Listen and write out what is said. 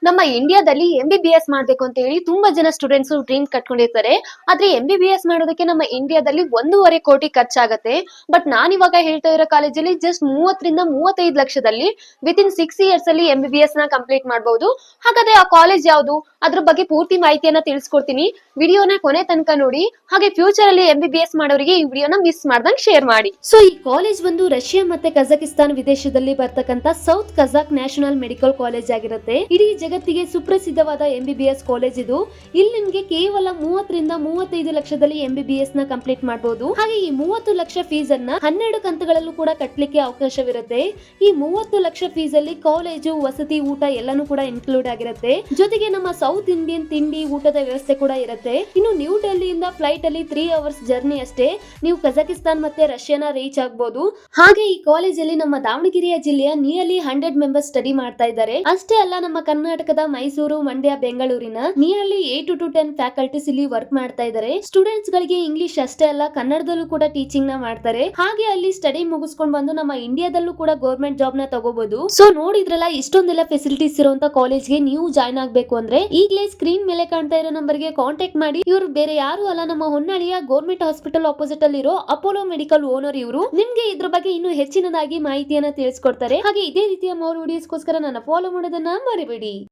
ನಮ್ಮ ಇಂಡಿಯಾದಲ್ಲಿ MBBS ಮಾಡ್ಬೇಕು ಅಂತ ಹೇಳಿ ತುಂಬಾ ಜನ ಸ್ಟೂಡೆಂಟ್ಸ್ ಡ್ರೀಮ್ ಕಟ್ಕೊಂಡಿರ್ತಾರೆ. ಆದ್ರೆ MBBS ಮಾಡೋದಕ್ಕೆ ನಮ್ಮ ಇಂಡಿಯಾದಲ್ಲಿ 1.5 ಕೋಟಿ ಖರ್ಚಾಗತ್ತೆ. ಬಟ್ ನಾನ್ ಇವಾಗ ಹೇಳ್ತಾ ಇರೋ ಕಾಲೇಜಲ್ಲಿ ಜಸ್ಟ್ 30 ರಿಂದ 35 ಲಕ್ಷದಲ್ಲಿ ವಿತಿನ್ 6 ಇಯರ್ಸ್ ಅಲ್ಲಿ MBBS ನ ಕಂಪ್ಲೀಟ್ ಮಾಡಬಹುದು. ಹಾಗಾದ್ರೆ ಆ ಕಾಲೇಜ್ ಯಾವುದು, ಅದ್ರ ಬಗ್ಗೆ ಪೂರ್ತಿ ಮಾಹಿತಿಯನ್ನ ತಿಳಿಸ್ಕೊಡ್ತೀನಿ. ವಿಡಿಯೋನ ಕೊನೆ ತನಕ ನೋಡಿ. ಹಾಗೆ ಫ್ಯೂಚರ್ ಅಲ್ಲಿ MBBS ಮಾಡೋರಿಗೆ ಈ ವಿಡಿಯೋನ ಮಿಸ್ ಮಾಡ್ದಂಗ್ ಶೇರ್ ಮಾಡಿ. ಸೊ ಈ ಕಾಲೇಜ್ ಬಂದು ರಷ್ಯಾ ಮತ್ತೆ ಕಜಕಿಸ್ತಾನ್ ವಿದೇಶದಲ್ಲಿ ಬರ್ತಕ್ಕಂತ ಸೌತ್ ಕಜಾಕ್ ನ್ಯಾಷನಲ್ ಮೆಡಿಕಲ್ ಕಾಲೇಜ್ ಆಗಿರುತ್ತೆ. ಇಡೀ ಜಗತ್ತಿಗೆ ಸುಪ್ರಸಿದ್ಧವಾದ MBBS ಕಾಲೇಜ್ ಇದು. ಇಲ್ಲಿ ನಿಮ್ಗೆ ಕೇವಲ 30 ರಿಂದ 35 ಲಕ್ಷದಲ್ಲಿ MBBS ನ ಕಂಪ್ಲೀಟ್ ಮಾಡಬಹುದು. ಹಾಗೆ ಈ 30 ಲಕ್ಷ ಫೀಸ್ ಅನ್ನ 12 ಕಂತುಗಳಲ್ಲೂ ಕೂಡ ಕಟ್ಟಲಿಕ್ಕೆ ಅವಕಾಶವಿರುತ್ತೆ. ಈ 30 ಲಕ್ಷ ಫೀಸ್ ಅಲ್ಲಿ ಕಾಲೇಜು, ವಸತಿ, ಊಟ ಎಲ್ಲಾನು ಕೂಡ ಇನ್ಕ್ಲೂಡ್ ಆಗಿರುತ್ತೆ. ಜೊತೆಗೆ ನಮ್ಮ ಸೌತ್ ಇಂಡಿಯನ್ ತಿಂಡಿ, ಊಟದ ವ್ಯವಸ್ಥೆ ಕೂಡ ಇರುತ್ತೆ. ಇನ್ನು ನ್ಯೂ ಡೆಲ್ಲಿಯಿಂದ ಫ್ಲೈಟ್ ಅಲ್ಲಿ 3 ಅವರ್ಸ್ ಜರ್ನಿ ಅಷ್ಟೇ ನೀವು ಕಜಕಿಸ್ತಾನ್ ಮತ್ತೆ ರಷ್ಯಾನ ರೀಚ್ ಆಗಬಹುದು. ಹಾಗೆ ಈ ಕಾಲೇಜ್ ಅಲ್ಲಿ ನಮ್ಮ ದಾವಣಗೆರೆಯ ಜಿಲ್ಲೆಯ ನಿಯರ್ಲಿ 100 ಮೆಂಬರ್ಸ್ ಸ್ಟಡಿ ಮಾಡ್ತಾ ಇದ್ದಾರೆ. ಅಷ್ಟೇ ಅಲ್ಲ, ನಮ್ಮ ಕರ್ನಾಟಕದ ಮೈಸೂರು, ಮಂಡ್ಯ, ಬೆಂಗಳೂರಿನ ನಿಯರ್ಲಿ 8 to 10 ಫ್ಯಾಕಲ್ಟೀಸ್ ಇಲ್ಲಿ ವರ್ಕ್ ಮಾಡ್ತಾ ಇದ್ದಾರೆ. ಸ್ಟೂಡೆಂಟ್ಸ್ ಗಳಿಗೆ ಇಂಗ್ಲಿಷ್ ಅಷ್ಟೇ ಅಲ್ಲ, ಕನ್ನಡದಲ್ಲೂ ಕೂಡ ಟೀಚಿಂಗ್ ನ ಮಾಡ್ತಾರೆ. ಹಾಗೆ ಅಲ್ಲಿ ಸ್ಟಡಿ ಮುಗಿಸ್ಕೊಂಡು ಬಂದು ನಮ್ಮ ಇಂಡಿಯಾದಲ್ಲೂ ಕೂಡ ಗೌರ್ಮೆಂಟ್ ಜಾಬ್ ನ ತಗೋಬಹುದು. ಸೊ ನೋಡಿದ್ರಲ್ಲ, ಇಷ್ಟೊಂದೆಲ್ಲ ಫೆಸಿಲಿಟೀಸ್ ಇರುವಂತ ಕಾಲೇಜ್ಗೆ ನೀವು ಜಾಯ್ನ್ ಆಗ್ಬೇಕು ಅಂದ್ರೆ ಈಗಲೇ ಸ್ಕ್ರೀನ್ ಮೇಲೆ ಕಾಣ್ತಾ ಇರೋ ನಂಬರ್ಗೆ ಕಾಂಟ್ಯಾಕ್ಟ್ ಮಾಡಿ. ಇವರು ಬೇರೆ ಯಾರು ಅಲ್ಲ, ನಮ್ಮ ಹೊನ್ನಾಳಿಯ ಗೌರ್ಮೆಂಟ್ ಹಾಸ್ಪಿಟಲ್ ಆಪೋಸಿಟ್ ಅಲ್ಲಿ ಇರೋ ಅಪೋಲೋ ಮೆಡಿಕಲ್ ಓನರ್ ಇವರು. ನಿಮ್ಗೆ ಇದ್ರ ಬಗ್ಗೆ ಇನ್ನೂ ಹೆಚ್ಚಿನದಾಗಿ ಮಾಹಿತಿಯನ್ನ ತಿಳಿಸ್ಕೊಡ್ತಾರೆ. ಹಾಗೆ ಇದೇ ರೀತಿಯ ಮೋರ್ ವಿಡಿಯೋಸ್ಗೋಸ್ಕರ ನನ್ನ ಫಾಲೋ ಮಾಡೋದನ್ನ ಮರಿಬೇಡಿ.